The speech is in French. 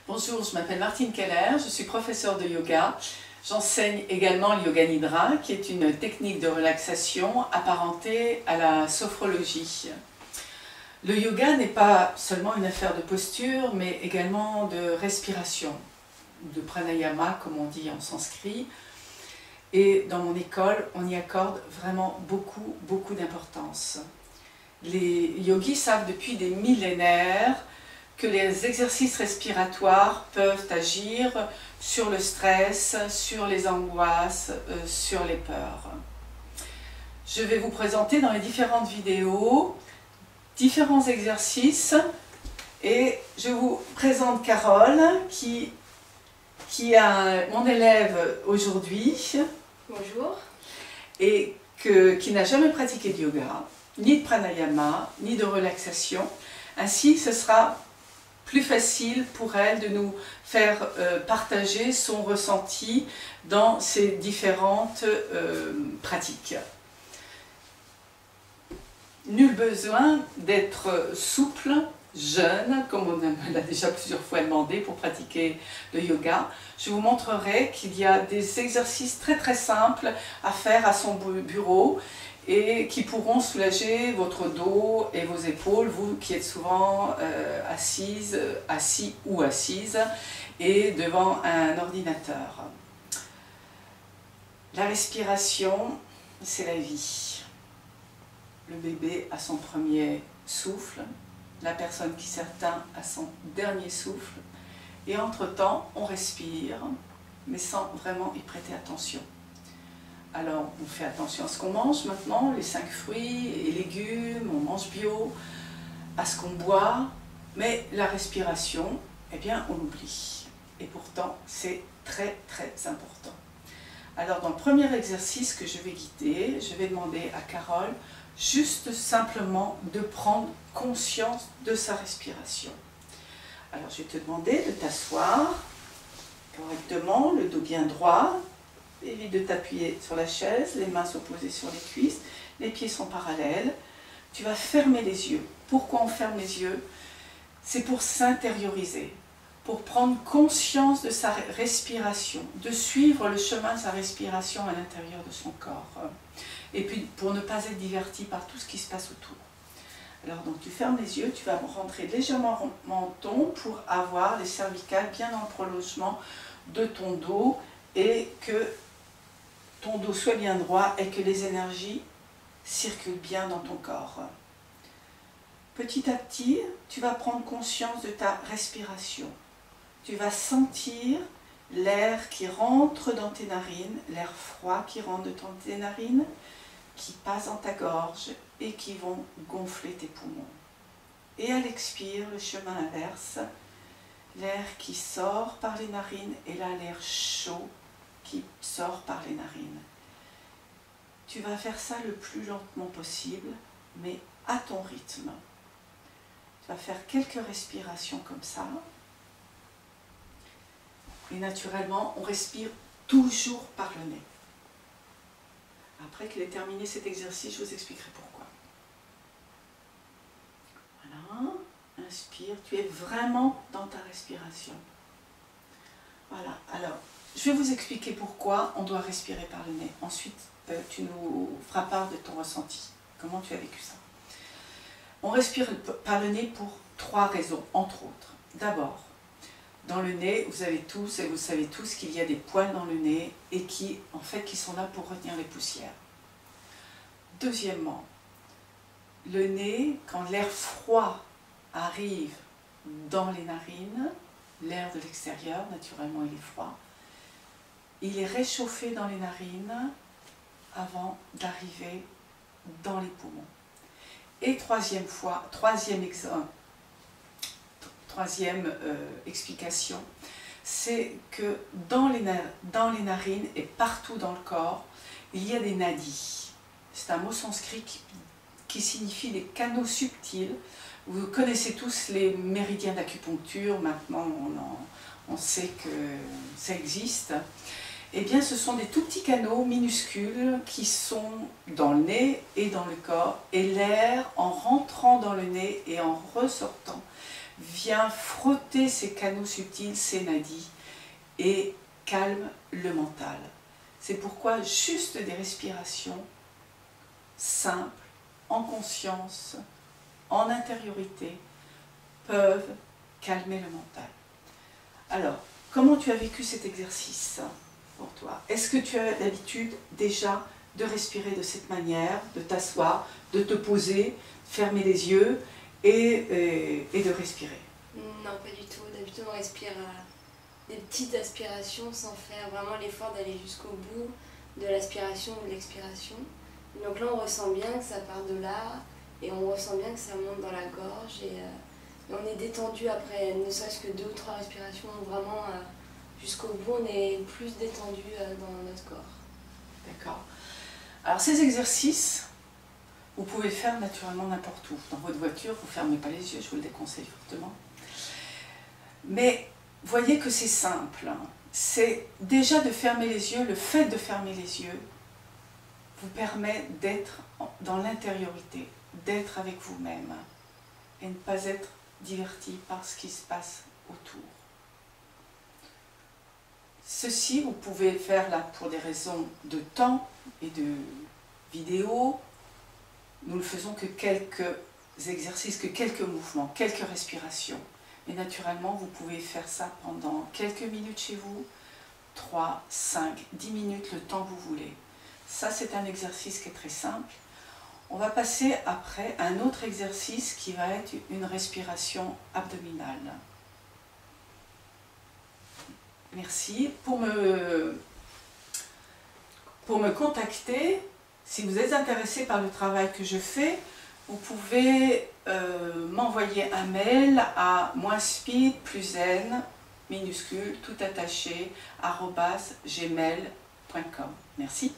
Bonjour, je m'appelle Martine Keller, je suis professeure de yoga. J'enseigne également le yoga nidra, qui est une technique de relaxation apparentée à la sophrologie. Le yoga n'est pas seulement une affaire de posture, mais également de respiration, de pranayama, comme on dit en sanskrit. Et dans mon école, on y accorde vraiment beaucoup d'importance. Les yogis savent depuis des millénaires que les exercices respiratoires peuvent agir sur le stress, sur les angoisses, sur les peurs. Je vais vous présenter dans les différentes vidéos différents exercices et je vous présente Carole qui est mon élève aujourd'hui. Bonjour. Et qui n'a jamais pratiqué de yoga, ni de pranayama, ni de relaxation. Ainsi, ce sera plus facile pour elle de nous faire partager son ressenti dans ces différentes pratiques. Nul besoin d'être souple, jeune, comme on me l'a déjà plusieurs fois demandé pour pratiquer le yoga. Je vous montrerai qu'il y a des exercices très simples à faire à son bureau et qui pourront soulager votre dos et vos épaules, vous qui êtes souvent assis ou assise et devant un ordinateur. La respiration, c'est la vie. Le bébé a son premier souffle, la personne qui s'éteint a son dernier souffle, et entre-temps, on respire, mais sans vraiment y prêter attention. Alors, on fait attention à ce qu'on mange maintenant, les 5 fruits et légumes, on mange bio, à ce qu'on boit, mais la respiration, eh bien, on l'oublie. Et pourtant, c'est très important. Alors, dans le premier exercice que je vais guider, je vais demander à Carole juste simplement de prendre conscience de sa respiration. Alors, je vais te demander de t'asseoir correctement, le dos bien droit. Évite de t'appuyer sur la chaise, les mains sont posées sur les cuisses, les pieds sont parallèles. Tu vas fermer les yeux. Pourquoi on ferme les yeux? C'est pour s'intérioriser, pour prendre conscience de sa respiration, de suivre le chemin de sa respiration à l'intérieur de son corps. Et puis pour ne pas être diverti par tout ce qui se passe autour. Alors donc tu fermes les yeux, tu vas rentrer légèrement en menton pour avoir les cervicales bien dans le prolongement de ton dos et que ton dos soit bien droit et que les énergies circulent bien dans ton corps. Petit à petit, tu vas prendre conscience de ta respiration. Tu vas sentir l'air qui rentre dans tes narines, l'air froid qui rentre dans tes narines, qui passe dans ta gorge et qui vont gonfler tes poumons. Et à l'expire, le chemin inverse, l'air qui sort par les narines et là l'air chaud qui sort par les narines. Tu vas faire ça le plus lentement possible, mais à ton rythme. Tu vas faire quelques respirations comme ça. Et naturellement, on respire toujours par le nez. Après qu'il ait terminé cet exercice, je vous expliquerai pourquoi. Voilà, inspire, tu es vraiment dans ta respiration. Voilà, alors, je vais vous expliquer pourquoi on doit respirer par le nez. Ensuite, tu nous feras part de ton ressenti. Comment tu as vécu ça? On respire par le nez pour 3 raisons, entre autres. D'abord, dans le nez, vous avez tous et vous savez tous qu'il y a des poils dans le nez et qui sont là pour retenir les poussières. Deuxièmement, le nez, quand l'air froid arrive dans les narines, l'air de l'extérieur, naturellement il est froid, il est réchauffé dans les narines avant d'arriver dans les poumons. Et troisième explication, c'est que dans les narines et partout dans le corps, il y a des nadis. C'est un mot sanskrit qui signifie les canaux subtils. Vous connaissez tous les méridiens d'acupuncture, maintenant on sait que ça existe. Eh bien, ce sont des tout petits canaux minuscules qui sont dans le nez et dans le corps. Et l'air, en rentrant dans le nez et en ressortant, vient frotter ces canaux subtils, ces nadis, et calme le mental. C'est pourquoi juste des respirations simples, en conscience, en intériorité, peuvent calmer le mental. Alors, comment tu as vécu cet exercice pour toi? Est-ce que tu as l'habitude déjà de respirer de cette manière, de t'asseoir, de te poser, fermer les yeux et de respirer? Non, pas du tout. D'habitude, on respire des petites aspirations sans faire vraiment l'effort d'aller jusqu'au bout de l'aspiration ou de l'expiration. Donc là, on ressent bien que ça part de là et on ressent bien que ça monte dans la gorge et on est détendu après, ne serait-ce que 2 ou 3 respirations, vraiment jusqu'au bout, on est plus détendu dans notre corps. D'accord. Alors ces exercices, vous pouvez le faire naturellement n'importe où. Dans votre voiture, vous ne fermez pas les yeux, je vous le déconseille fortement. Mais voyez que c'est simple. C'est déjà de fermer les yeux, le fait de fermer les yeux vous permet d'être dans l'intériorité, d'être avec vous-même et ne pas être diverti par ce qui se passe autour. Ceci, vous pouvez le faire là pour des raisons de temps et de vidéo. Nous ne faisons que quelques exercices, que quelques mouvements, quelques respirations. Mais naturellement, vous pouvez faire ça pendant quelques minutes chez vous, 3, 5, 10 minutes, le temps que vous voulez. Ça, c'est un exercice qui est très simple. On va passer après à un autre exercice qui va être une respiration abdominale. Merci. Pour me contacter, si vous êtes intéressé par le travail que je fais, vous pouvez m'envoyer un mail à @speed+n minuscule tout attaché @gmail.com. Merci.